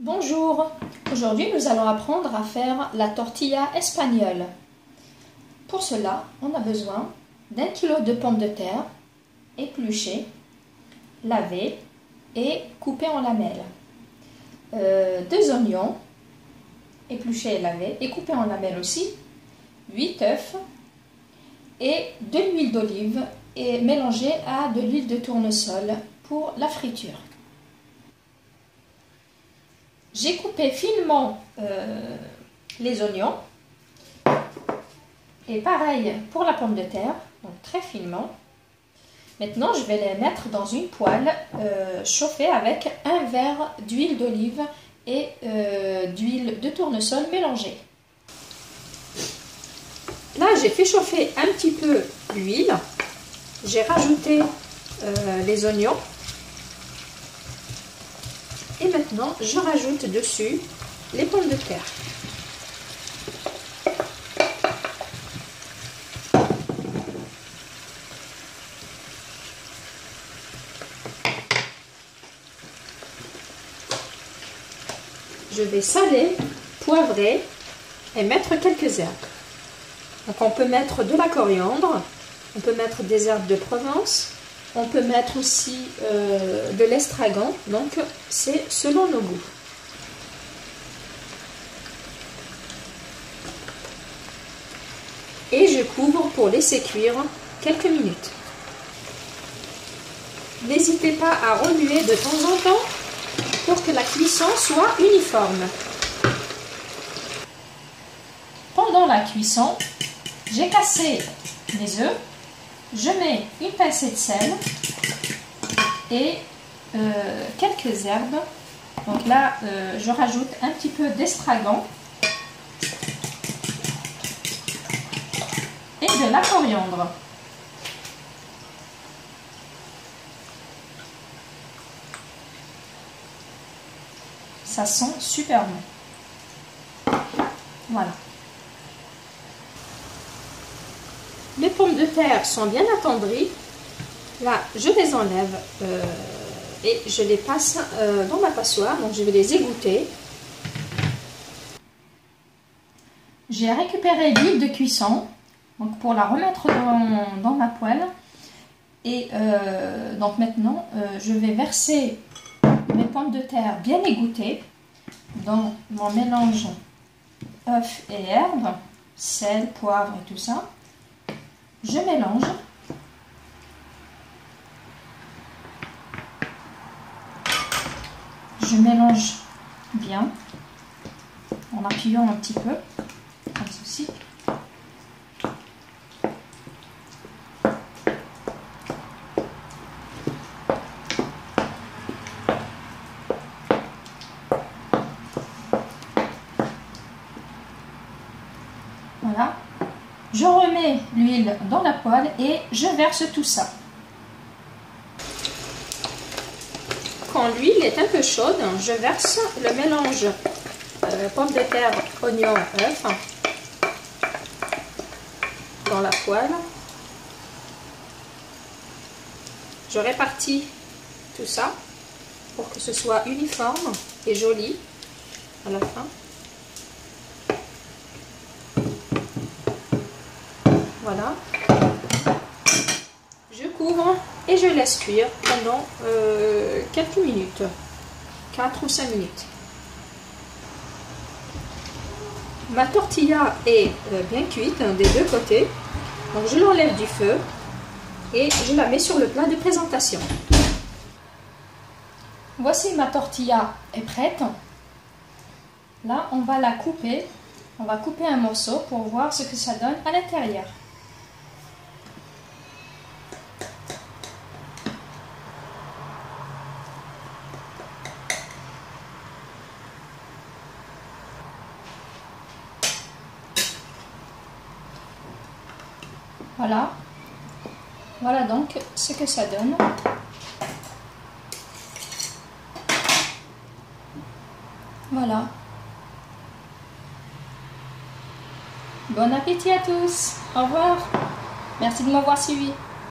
Bonjour, aujourd'hui nous allons apprendre à faire la tortilla espagnole. Pour cela, on a besoin d'1 kg de pommes de terre épluchées, lavées et coupées en lamelles, 2 oignons épluchés et lavés et coupés en lamelles aussi, 8 œufs et de l'huile d'olive et mélangée à de l'huile de tournesol pour la friture. J'ai coupé finement les oignons et pareil pour la pomme de terre, donc très finement. Maintenant, je vais les mettre dans une poêle chauffée avec un verre d'huile d'olive et d'huile de tournesol mélangée. Là, j'ai fait chauffer un petit peu l'huile. J'ai rajouté les oignons. Et maintenant, je rajoute dessus les pommes de terre. Je vais saler, poivrer et mettre quelques herbes. Donc on peut mettre de la coriandre, on peut mettre des herbes de Provence, on peut mettre aussi de l'estragon, donc c'est selon nos goûts. Et je couvre pour laisser cuire quelques minutes. N'hésitez pas à remuer de temps en temps pour que la cuisson soit uniforme. Pendant la cuisson, j'ai cassé les œufs. Je mets une pincée de sel et quelques herbes. Donc là, je rajoute un petit peu d'estragon et de la coriandre. Ça sent super bon. Voilà. Les pommes de terre sont bien attendries. Là, je les enlève et je les passe dans ma passoire. Donc, je vais les égoutter. J'ai récupéré l'huile de cuisson donc pour la remettre dans ma poêle. Et donc maintenant, je vais verser mes pommes de terre bien égouttées dans mon mélange œufs et herbes, sel, poivre et tout ça. Je mélange. Je mélange bien en appuyant un petit peu, comme ceci. Voilà. Je remets l'huile dans la poêle et je verse tout ça. Quand l'huile est un peu chaude, je verse le mélange pommes de terre, oignons, œufs dans la poêle. Je répartis tout ça pour que ce soit uniforme et joli à la fin. Voilà, je couvre et je laisse cuire pendant quelques minutes, 4 ou 5 minutes. Ma tortilla est bien cuite des deux côtés, donc je l'enlève du feu et je la mets sur le plat de présentation. Voici ma tortilla est prête. Là, on va la couper, on va couper un morceau pour voir ce que ça donne à l'intérieur. Voilà, voilà donc ce que ça donne. Voilà. Bon appétit à tous. Au revoir. Merci de m'avoir suivi.